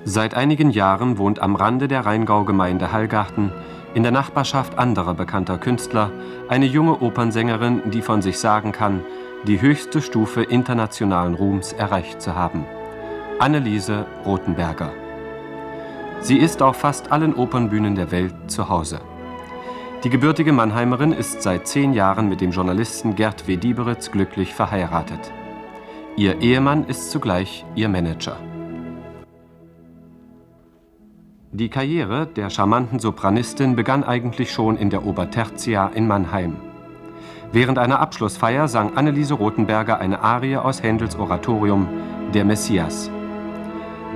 Seit einigen Jahren wohnt am Rande der Rheingau-Gemeinde Hallgarten, in der Nachbarschaft anderer bekannter Künstler, eine junge Opernsängerin, die von sich sagen kann, die höchste Stufe internationalen Ruhms erreicht zu haben: Anneliese Rothenberger. Sie ist auf fast allen Opernbühnen der Welt zu Hause. Die gebürtige Mannheimerin ist seit 10 Jahren mit dem Journalisten Gerd W. Dieberitz glücklich verheiratet. Ihr Ehemann ist zugleich ihr Manager. Die Karriere der charmanten Sopranistin begann eigentlich schon in der Obertertia in Mannheim. Während einer Abschlussfeier sang Anneliese Rothenberger eine Arie aus Händels Oratorium Der Messias.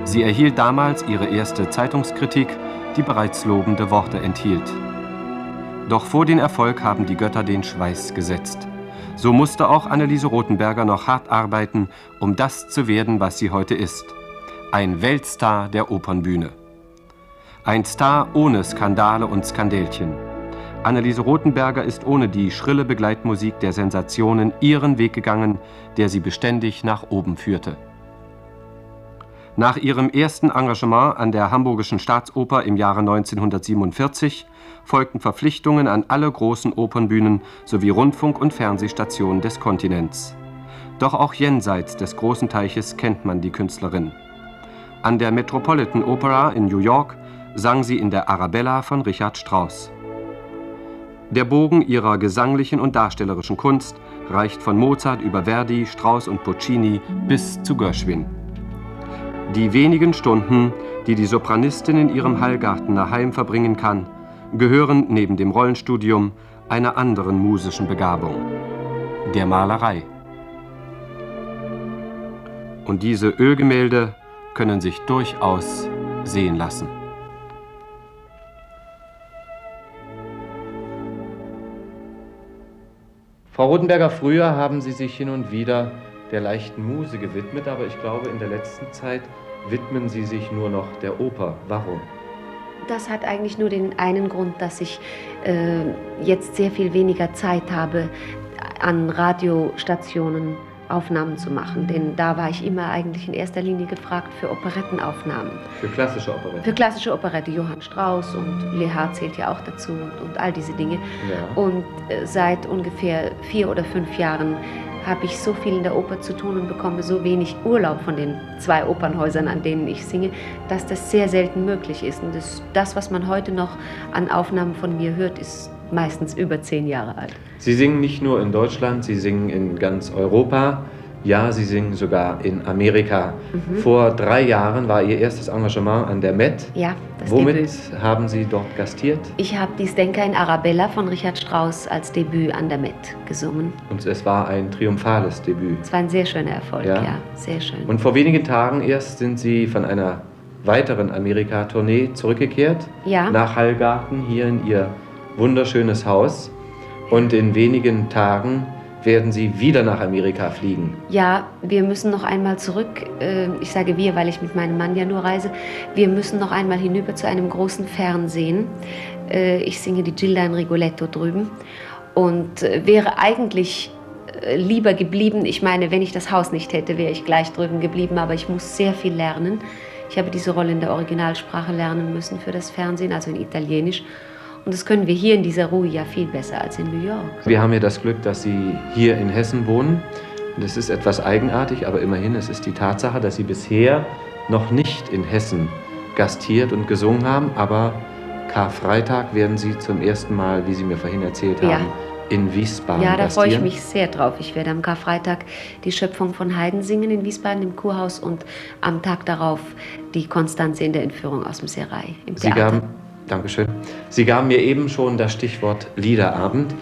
Sie erhielt damals ihre erste Zeitungskritik, die bereits lobende Worte enthielt. Doch vor den Erfolg haben die Götter den Schweiß gesetzt. So musste auch Anneliese Rothenberger noch hart arbeiten, um das zu werden, was sie heute ist: ein Weltstar der Opernbühne. Ein Star ohne Skandale und Skandälchen. Anneliese Rothenberger ist ohne die schrille Begleitmusik der Sensationen ihren Weg gegangen, der sie beständig nach oben führte. Nach ihrem ersten Engagement an der Hamburgischen Staatsoper im Jahre 1947 folgten Verpflichtungen an alle großen Opernbühnen sowie Rundfunk- und Fernsehstationen des Kontinents. Doch auch jenseits des großen Teiches kennt man die Künstlerin. An der Metropolitan Opera in New York sang sie in der Arabella von Richard Strauss. Der Bogen ihrer gesanglichen und darstellerischen Kunst reicht von Mozart über Verdi, Strauss und Puccini bis zu Gershwin. Die wenigen Stunden, die die Sopranistin in ihrem Hallgartener Heim verbringen kann, gehören neben dem Rollenstudium einer anderen musischen Begabung: der Malerei. Und diese Ölgemälde können sich durchaus sehen lassen. Frau Rothenberger, früher haben Sie sich hin und wieder der leichten Muse gewidmet, aber ich glaube, in der letzten Zeit widmen Sie sich nur noch der Oper. Warum? Das hat eigentlich nur den einen Grund, dass ich jetzt sehr viel weniger Zeit habe, an Radiostationen Aufnahmen zu machen. Denn da war ich immer eigentlich in erster Linie gefragt für Operettenaufnahmen. Für klassische Operette? Für klassische Operette. Johann Strauss und Lehár zählt ja auch dazu und all diese Dinge. Ja. Und seit ungefähr 4 oder 5 Jahren habe ich so viel in der Oper zu tun und bekomme so wenig Urlaub von den 2 Opernhäusern, an denen ich singe, dass das sehr selten möglich ist. Und das, was man heute noch an Aufnahmen von mir hört, ist meistens über 10 Jahre alt. Sie singen nicht nur in Deutschland, Sie singen in ganz Europa. Ja, Sie singen sogar in Amerika. Vor 3 Jahren war Ihr erstes Engagement an der Met. Ja, das Womit Debüt. haben Sie dort gastiert? Ich habe die Stenka in Arabella von Richard Strauss als Debüt an der Met gesungen. Und es war ein triumphales Debüt. Es war ein sehr schöner Erfolg, Ja. ja, sehr schön. Und vor wenigen Tagen erst sind Sie von einer weiteren Amerika-Tournee zurückgekehrt. Ja. Nach Hallgarten, hier in Ihr wunderschönes Haus. Und in wenigen Tagen werden Sie wieder nach Amerika fliegen. Ja, wir müssen noch einmal zurück. Ich sage wir, weil ich mit meinem Mann ja nur reise. Wir müssen noch einmal hinüber zu einem großen Fernsehen. Ich singe die Gilda in Rigoletto drüben und wäre eigentlich lieber geblieben. Ich meine, wenn ich das Haus nicht hätte, wäre ich gleich drüben geblieben, aber ich muss sehr viel lernen. Ich habe diese Rolle in der Originalsprache lernen müssen für das Fernsehen, also in Italienisch. Und das können wir hier in dieser Ruhe ja viel besser als in New York. Wir haben ja das Glück, dass Sie hier in Hessen wohnen. Und es ist etwas eigenartig, aber immerhin, es ist die Tatsache, dass Sie bisher noch nicht in Hessen gastiert und gesungen haben. Aber Karfreitag werden Sie zum ersten Mal, wie Sie mir vorhin erzählt haben, in Wiesbaden Ja, da freue ich gastieren. mich sehr drauf. Ich werde am Karfreitag die Schöpfung von Haydn singen in Wiesbaden im Kurhaus und am Tag darauf die Konstanze in der Entführung aus dem Serail im Theater. Dankeschön. Sie gaben mir eben schon das Stichwort Liederabend.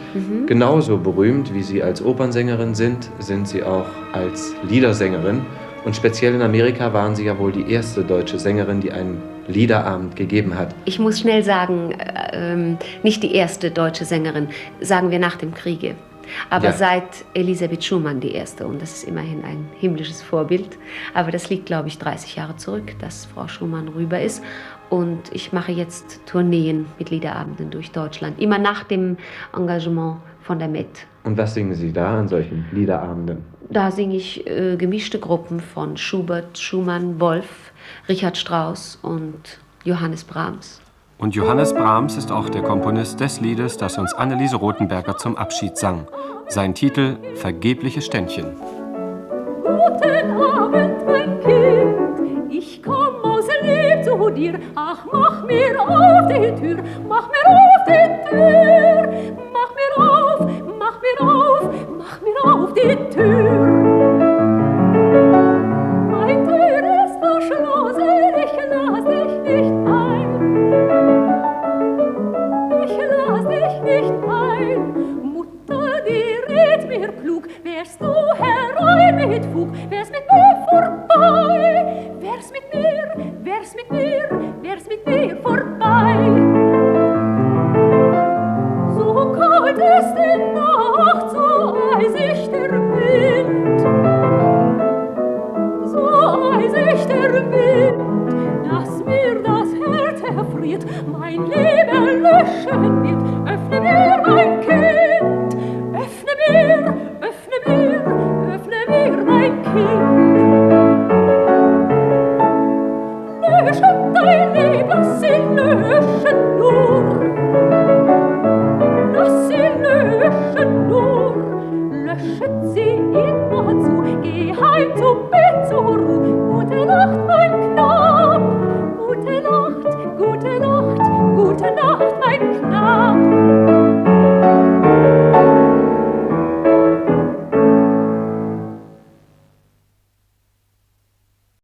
Genauso berühmt wie Sie als Opernsängerin sind Sie auch als Liedersängerin. Und speziell in Amerika waren Sie ja wohl die erste deutsche Sängerin, die einen Liederabend gegeben hat. Ich muss schnell sagen, nicht die erste deutsche Sängerin, sagen wir nach dem Kriege. Aber Ja. seit Elisabeth Schumann die erste. Und das ist immerhin ein himmlisches Vorbild. Aber das liegt, glaube ich, 30 Jahre zurück, dass Frau Schumann rüber ist. Und ich mache jetzt Tourneen mit Liederabenden durch Deutschland. Immer nach dem Engagement von der Met. Und was singen Sie da an solchen Liederabenden? Da singe ich gemischte Gruppen von Schubert, Schumann, Wolf, Richard Strauss und Johannes Brahms. Und Johannes Brahms ist auch der Komponist des Liedes, das uns Anneliese Rothenberger zum Abschied sang. Sein Titel »Vergebliche Ständchen«. Guten Abend, mein Kind, ich komm aus Lieb zu dir. Ach, mach mir auf die Tür, mach mir auf die Tür, mach mir auf, mach mir auf, mach mir auf die Tür. Mein Tür ist verschlossen, ich lass dich nicht ein. Ich lass dich nicht ein. Mutter, die rät mir klug, wärst du herein mit Fug, wär's mit mir vorbei, wär's mit mir, wär's mit mir, wär's mit mir vorbei. So kalt ist die Nacht, so eisig der Wind, so eisig der Wind, dass mir das Herz erfriert, mein Leben löschen wird. Öffne mir, mein Kind, öffne mir, öffne mir, öffne mir, mein Kind. Lösche dein Leben, lass sie löschen nur, lass sie löschen nur, löschet sie immerzu, geh heim zum Bett zur Ruhe. Gute Nacht, mein Knab, gute Nacht, gute Nacht, gute Nacht, mein Knab.